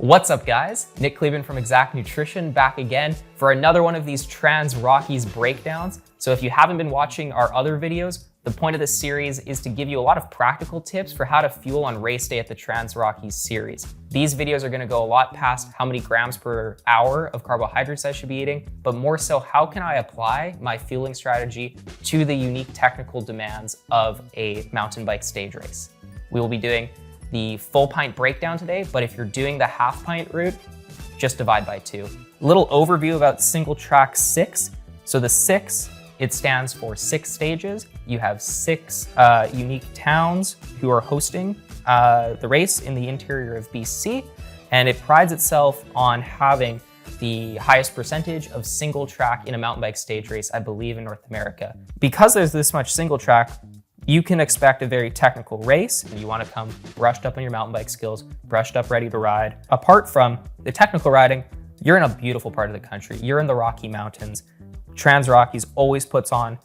What's up guys? Nick Kleban from XACT Nutrition back again for another one of these Trans Rockies breakdowns. So if you haven't been watching our other videos, the point of this series is to give you a lot of practical tips for how to fuel on race day at the Trans Rockies series. These videos are gonna go a lot past how many grams per hour of carbohydrates I should be eating, but more so how can I apply my fueling strategy to the unique technical demands of a mountain bike stage race. We will be doing the full pint breakdown today, but if you're doing the half pint route, just divide by 2. Little overview about Singletrack 6. So the 6, it stands for 6 stages. You have 6 unique towns who are hosting the race in the interior of BC, and it prides itself on having the highest percentage of single track in a mountain bike stage race, I believe, in North America. Because there's this much single track, you can expect a very technical race, and you want to come brushed up on your mountain bike skills, brushed up, ready to ride. Apart from the technical riding, you're in a beautiful part of the country. You're in the Rocky Mountains. Trans Rockies always puts on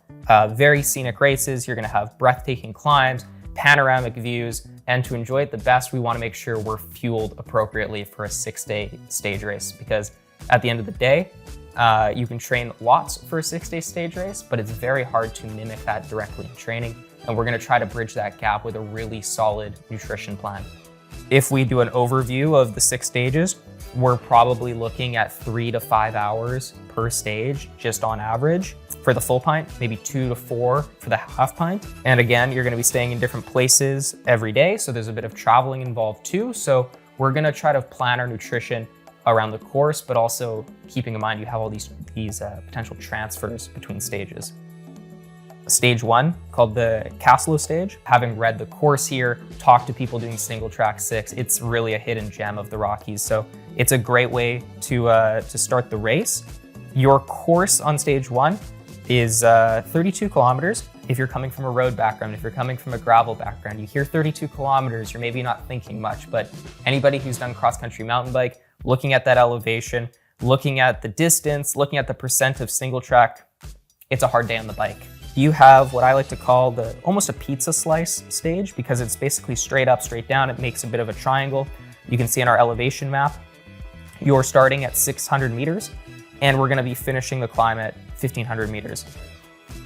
very scenic races. You're going to have breathtaking climbs, panoramic views, and to enjoy it the best, we want to make sure we're fueled appropriately for a 6-day stage race, because at the end of the day, you can train lots for a 6-day stage race, but it's very hard to mimic that directly in training. And we're going to try to bridge that gap with a really solid nutrition plan. If we do an overview of the 6 stages, we're probably looking at 3 to 5 hours per stage, just on average. For the full pint, maybe 2 to 4 for the half pint. And again, you're going to be staying in different places every day, so there's a bit of traveling involved too. So we're going to try to plan our nutrition around the course, but also keeping in mind you have all these potential transfers between stages. Stage 1, called the Caslo stage. Having read the course here, talked to people doing Singletrack 6, it's really a hidden gem of the Rockies. So it's a great way to start the race. Your course on stage 1 is 32 kilometers. If you're coming from a road background, if you're coming from a gravel background, you hear 32 kilometers, you're maybe not thinking much, but anybody who's done cross-country mountain bike, looking at that elevation, looking at the distance, looking at the percent of single track, it's a hard day on the bike. You have what I like to call almost a pizza slice stage, because it's basically straight up, straight down. It makes a bit of a triangle. You can see in our elevation map, you're starting at 600 meters, and we're gonna be finishing the climb at 1500 meters.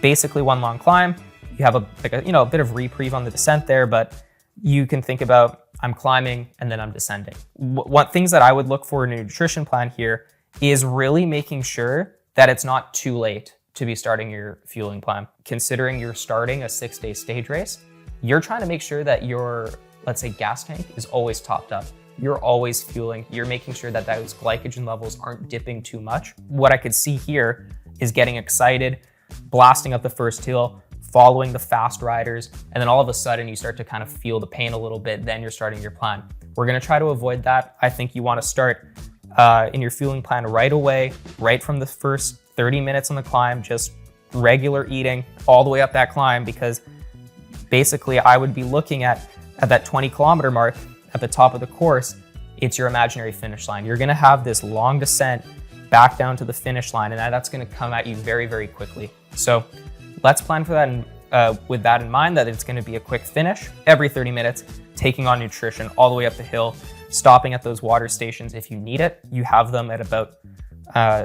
Basically one long climb. You have a bit of reprieve on the descent there, but you can think about, I'm climbing and then I'm descending. What things that I would look for in a nutrition plan here is really making sure that it's not too late to be starting your fueling plan. Considering you're starting a 6-day stage race, you're trying to make sure that your, let's say, gas tank is always topped up. You're always fueling. You're making sure that those glycogen levels aren't dipping too much. What I could see here is getting excited, blasting up the first hill, following the fast riders, and then all of a sudden you start to kind of feel the pain a little bit, then you're starting your plan. We're gonna try to avoid that. I think you wanna start in your fueling plan right away, right from the first 30 minutes on the climb, just regular eating all the way up that climb, because basically I would be looking at that 20 kilometer mark at the top of the course, it's your imaginary finish line. You're gonna have this long descent back down to the finish line, and that's gonna come at you very, very quickly. So let's plan for that, and with that in mind, that it's gonna be a quick finish every 30 minutes, taking on nutrition all the way up the hill, stopping at those water stations if you need it. You have them at about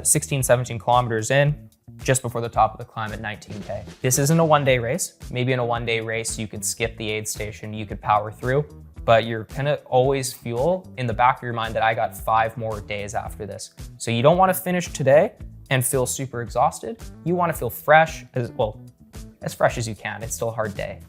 16, 17 kilometers in, just before the top of the climb at 19K. This isn't a 1-day race. Maybe in a 1-day race, you could skip the aid station, you could power through, but you're gonna always fuel in the back of your mind that I got 5 more days after this. So you don't wanna finish today and feel super exhausted. You wanna feel fresh, as fresh as you can. It's still a hard day.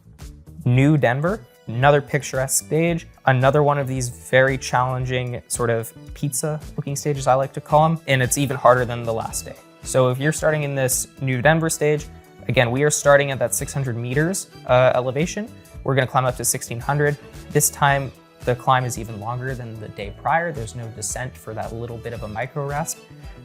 New Denver, another picturesque stage, another one of these very challenging sort of pizza looking stages, I like to call them, and it's even harder than the last day. So if you're starting in this New Denver stage, again, we are starting at that 600 meters elevation. We're gonna climb up to 1600. This time, the climb is even longer than the day prior. There's no descent for that little bit of a micro rest.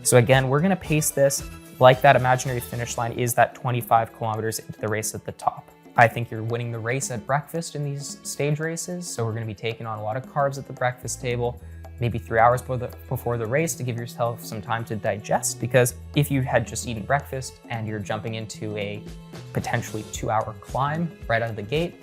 So again, we're gonna pace this like that imaginary finish line is that 25 kilometers into the race at the top. I think you're winning the race at breakfast in these stage races. So we're gonna be taking on a lot of carbs at the breakfast table, maybe 3 hours before the race to give yourself some time to digest. Because if you had just eaten breakfast and you're jumping into a potentially 2-hour climb right out of the gate,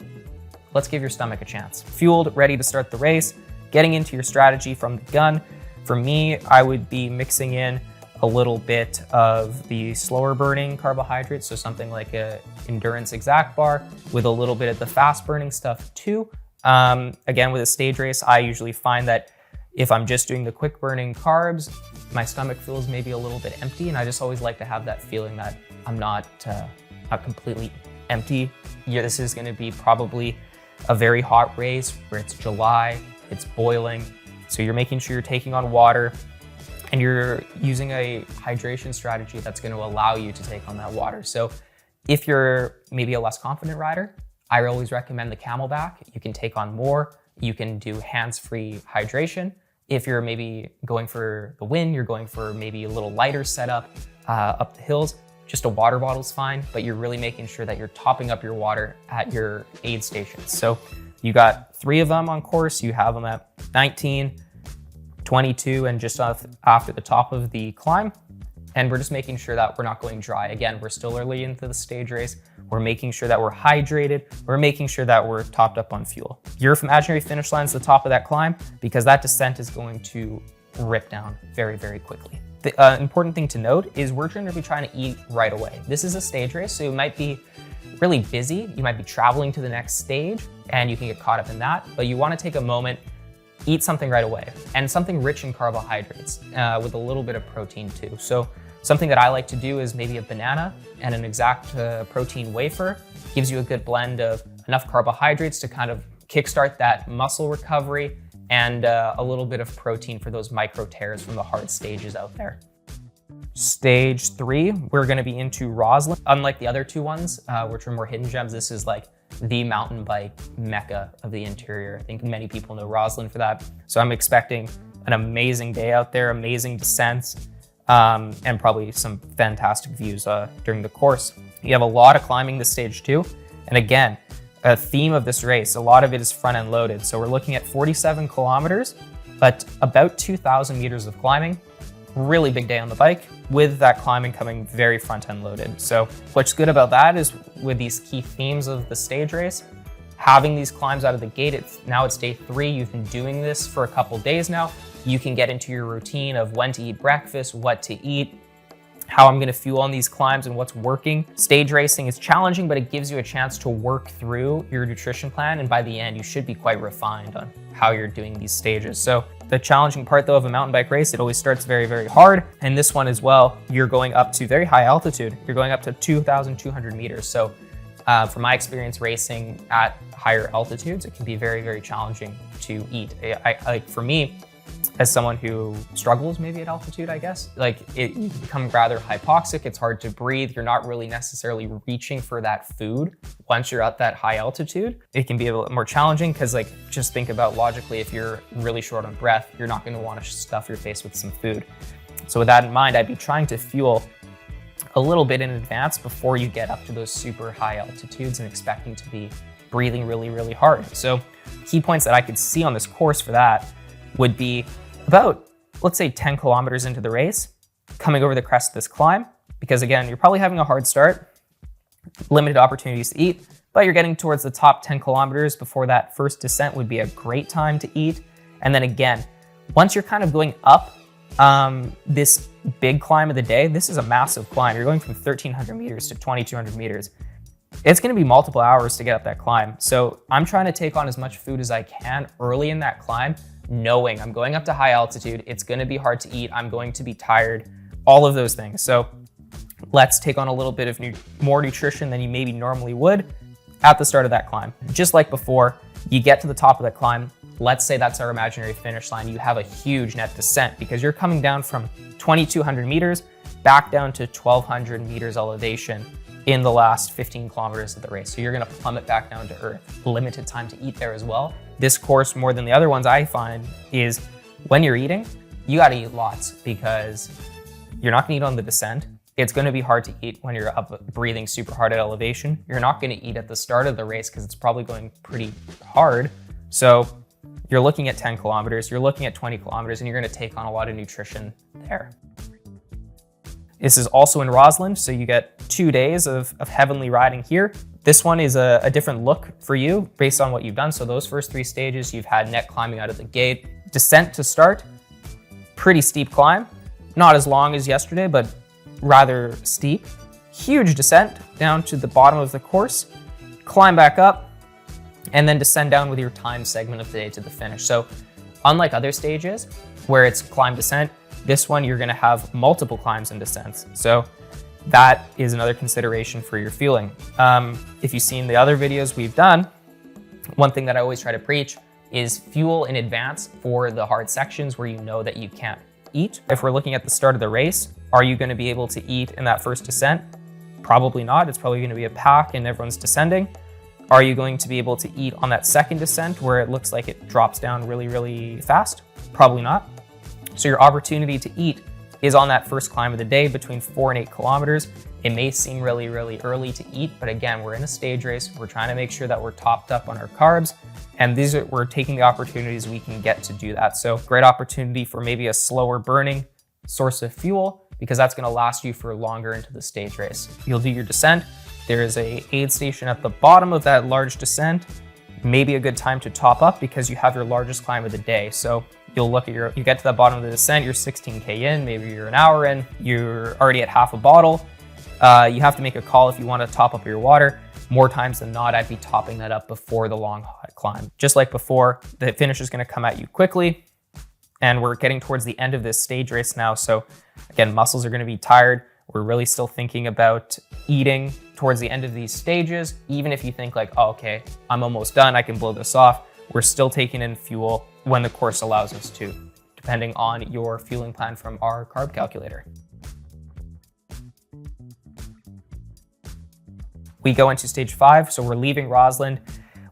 let's give your stomach a chance. Fueled, ready to start the race, getting into your strategy from the gun. For me, I would be mixing in a little bit of the slower burning carbohydrates, so something like a endurance XACT bar with a little bit of the fast burning stuff too. Again, with a stage race, I usually find that if I'm just doing the quick burning carbs, my stomach feels maybe a little bit empty, and I just always like to have that feeling that I'm not completely empty. Yeah, this is gonna be probably a very hot race where it's July, it's boiling, so you're making sure you're taking on water, and you're using a hydration strategy that's going to allow you to take on that water. So if you're maybe a less confident rider, I always recommend the Camelback. You can take on more. You can do hands-free hydration. If you're maybe going for the win, you're going for maybe a little lighter setup up the hills, just a water bottle's fine, but you're really making sure that you're topping up your water at your aid stations. So you got 3 of them on course. You have them at 19, 22, and just after the top of the climb. And we're just making sure that we're not going dry. Again, we're still early into the stage race. We're making sure that we're hydrated. We're making sure that we're topped up on fuel. Your imaginary finish line is the top of that climb because that descent is going to rip down very, very quickly. The important thing to note is we're going to be trying to eat right away. This is a stage race, so you might be really busy. You might be traveling to the next stage and you can get caught up in that, but you want to take a moment, eat something right away, and something rich in carbohydrates with a little bit of protein too. So something that I like to do is maybe a banana and an XACT protein wafer. Gives you a good blend of enough carbohydrates to kind of kickstart that muscle recovery and a little bit of protein for those micro tears from the hard stages out there. Stage 3, we're going to be into Rossland. Unlike the other 2 ones, which are more hidden gems, this is like the mountain bike mecca of the interior. I think many people know Rossland for that. So I'm expecting an amazing day out there, amazing descents, and probably some fantastic views during the course. You have a lot of climbing this stage 2. And again, a theme of this race, a lot of it is front end loaded. So we're looking at 47 kilometers, but about 2,000 meters of climbing. Really big day on the bike, with that climbing coming very front end loaded. So what's good about that is with these key themes of the stage race, having these climbs out of the gate, now it's day 3, you've been doing this for a couple days now, you can get into your routine of when to eat breakfast, what to eat, how I'm gonna fuel on these climbs and what's working. Stage racing is challenging, but it gives you a chance to work through your nutrition plan, and by the end, you should be quite refined on how you're doing these stages. So the challenging part though of a mountain bike race, it always starts very, very hard. And this one as well, you're going up to very high altitude. You're going up to 2,200 meters. So from my experience racing at higher altitudes, it can be very, very challenging to eat. Like for me, as someone who struggles maybe at altitude, I guess, you become rather hypoxic. It's hard to breathe. You're not really necessarily reaching for that food once you're at that high altitude. It can be a little more challenging because just think about logically, if you're really short on breath, you're not going to want to stuff your face with some food. So with that in mind, I'd be trying to fuel a little bit in advance before you get up to those super high altitudes and expecting to be breathing really, really hard. So key points that I could see on this course for that would be about, let's say 10 kilometers into the race, coming over the crest of this climb, because again, you're probably having a hard start, limited opportunities to eat, but you're getting towards the top 10 kilometers before that first descent would be a great time to eat. And then again, once you're kind of going up this big climb of the day, this is a massive climb. You're going from 1,300 meters to 2,200 meters. It's going to be multiple hours to get up that climb. So I'm trying to take on as much food as I can early in that climb, knowing I'm going up to high altitude, it's going to be hard to eat, I'm going to be tired, all of those things. So let's take on a little bit of more nutrition than you maybe normally would at the start of that climb. Just like before, you get to the top of that climb, let's say that's our imaginary finish line, you have a huge net descent because you're coming down from 2,200 meters back down to 1,200 meters elevation in the last 15 kilometers of the race. So you're gonna plummet back down to earth. Limited time to eat there as well. This course, more than the other ones I find, is when you're eating, you gotta eat lots because you're not gonna eat on the descent. It's gonna be hard to eat when you're up breathing super hard at elevation. You're not gonna eat at the start of the race because it's probably going pretty hard. So you're looking at 10 kilometers, you're looking at 20 kilometers, and you're gonna take on a lot of nutrition there. This is also in Rossland, so you get 2 days of heavenly riding here. This one is a different look for you based on what you've done. So those first 3 stages, you've had net climbing out of the gate. Descent to start, Pretty steep climb, not as long as yesterday, but rather steep. Huge descent down to the bottom of the course, climb back up, and then descend down with your time segment of the day to the finish. So unlike other stages where it's climb descent, this one you're gonna have multiple climbs and descents. So that is another consideration for your fueling. If you've seen the other videos we've done, one thing that I always try to preach is fuel in advance for the hard sections where you know that you can't eat. If we're looking at the start of the race, are you gonna be able to eat in that first descent? Probably not. It's probably gonna be a pack and everyone's descending. Are you going to be able to eat on that second descent where it looks like it drops down really, really fast? Probably not. So your opportunity to eat is on that first climb of the day between 4 and 8 kilometers. It may seem really, really early to eat, but again, we're in a stage race. We're trying to make sure that we're topped up on our carbs, and we're taking the opportunities we can get to do that. So great opportunity for maybe a slower burning source of fuel, because that's gonna last you for longer into the stage race. You'll do your descent. There is a aid station at the bottom of that large descent. Maybe a good time to top up because you have your largest climb of the day. So you'll look at you get to the bottom of the descent, you're 16K in, maybe you're an hour in, you're already at half a bottle. You have to make a call if you want to top up your water. More times than not, I'd be topping that up before the long hot climb. Just like before, the finish is going to come at you quickly, and we're getting towards the end of this stage race now. So again, muscles are going to be tired. We're really still thinking about eating towards the end of these stages. Even if you think like, oh, okay, I'm almost done, I can blow this off, we're still taking in fuel when the course allows us to, depending on your fueling plan from our carb calculator. We go into stage 5, so we're leaving Rossland.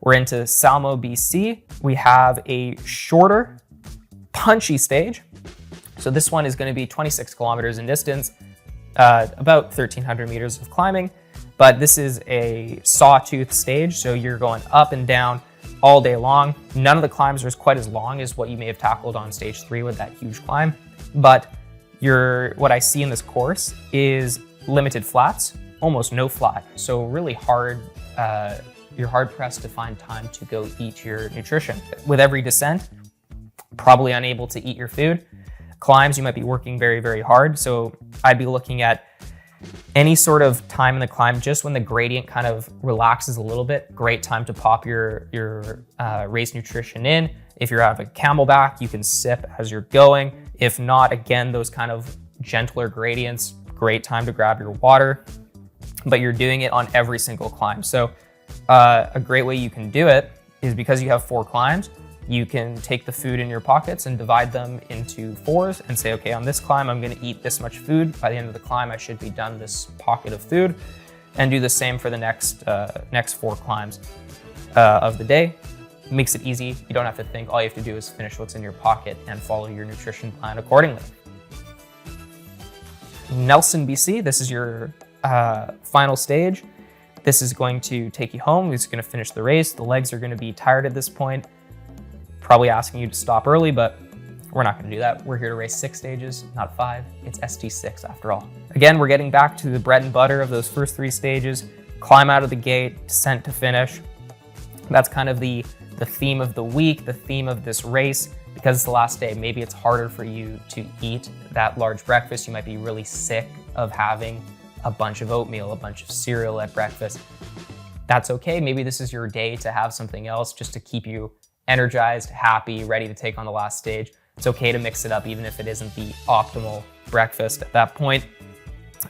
We're into Salmo, BC. We have a shorter, punchy stage. So this one is going to be 26 kilometers in distance, about 1,300 meters of climbing. But this is a Sawtooth stage, so you're going up and down all day long. None of the climbs are quite as long as what you may have tackled on stage 3 with that huge climb. But what I see in this course is limited flats, almost no flat. So really hard, you're hard pressed to find time to go eat your nutrition. With every descent, probably unable to eat your food. Climbs, you might be working very, very hard. So I'd be looking at any sort of time in the climb, just when the gradient kind of relaxes a little bit, great time to pop your race nutrition in. If you're out of a camelback, you can sip as you're going. If not, again, those kind of gentler gradients, great time to grab your water, but you're doing it on every single climb. So a great way you can do it is because you have 4 climbs, you can take the food in your pockets and divide them into 4s and say, okay, on this climb, I'm gonna eat this much food. By the end of the climb, I should be done this pocket of food, and do the same for the next 4 climbs of the day. It makes it easy. You don't have to think. All you have to do is finish what's in your pocket and follow your nutrition plan accordingly. Nelson, BC, this is your final stage. This is going to take you home. It's going to finish the race. The legs are going to be tired at this point. Probably asking you to stop early, but we're not going to do that. We're here to race 6 stages, not 5. It's ST6 after all. Again, we're getting back to the bread and butter of those first 3 stages. Climb out of the gate, descent to finish. That's kind of the theme of the week, the theme of this race. Because it's the last day, maybe it's harder for you to eat that large breakfast. You might be really sick of having a bunch of oatmeal, a bunch of cereal at breakfast. That's okay. Maybe this is your day to have something else just to keep you energized, happy, ready to take on the last stage. It's okay to mix it up, even if it isn't the optimal breakfast at that point.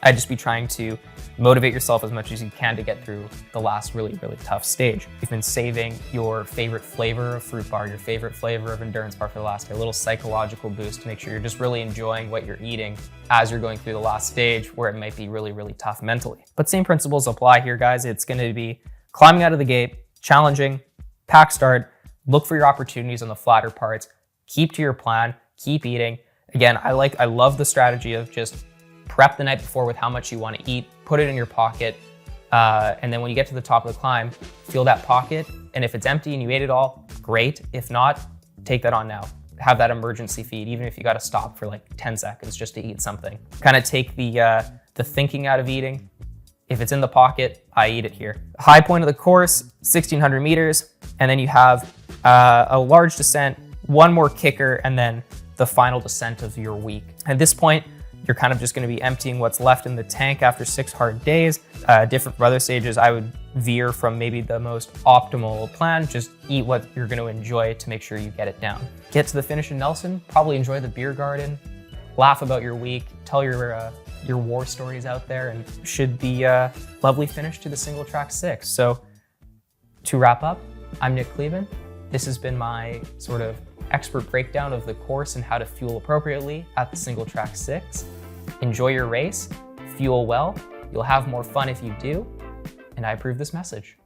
I'd just be trying to motivate yourself as much as you can to get through the last really, really tough stage. You've been saving your favorite flavor of fruit bar, your favorite flavor of endurance bar for the last day, a little psychological boost to make sure you're just really enjoying what you're eating as you're going through the last stage where it might be really, really tough mentally. But same principles apply here, guys. It's going to be climbing out of the gate, challenging, pack start, look for your opportunities on the flatter parts, keep to your plan, keep eating. Again, I love the strategy of just prep the night before with how much you want to eat, put it in your pocket, and then when you get to the top of the climb, feel that pocket. And if it's empty and you ate it all, great. If not, take that on now. Have that emergency feed, even if you got to stop for like 10 seconds just to eat something. Kind of take the thinking out of eating. If it's in the pocket, I eat it here. High point of the course, 1,600 meters, and then you have a large descent, one more kicker, and then the final descent of your week. At this point, you're kind of just going to be emptying what's left in the tank after 6 hard days. Different for other stages, I would veer from maybe the most optimal plan. Just eat what you're going to enjoy to make sure you get it down. Get to the finish in Nelson, probably enjoy the beer garden, laugh about your week, tell your war stories out there, and should be a lovely finish to the Singletrack 6. So to wrap up, I'm Nick Kleban. This has been my sort of expert breakdown of the course and how to fuel appropriately at the Singletrack 6. Enjoy your race, fuel well, you'll have more fun if you do, and I approve this message.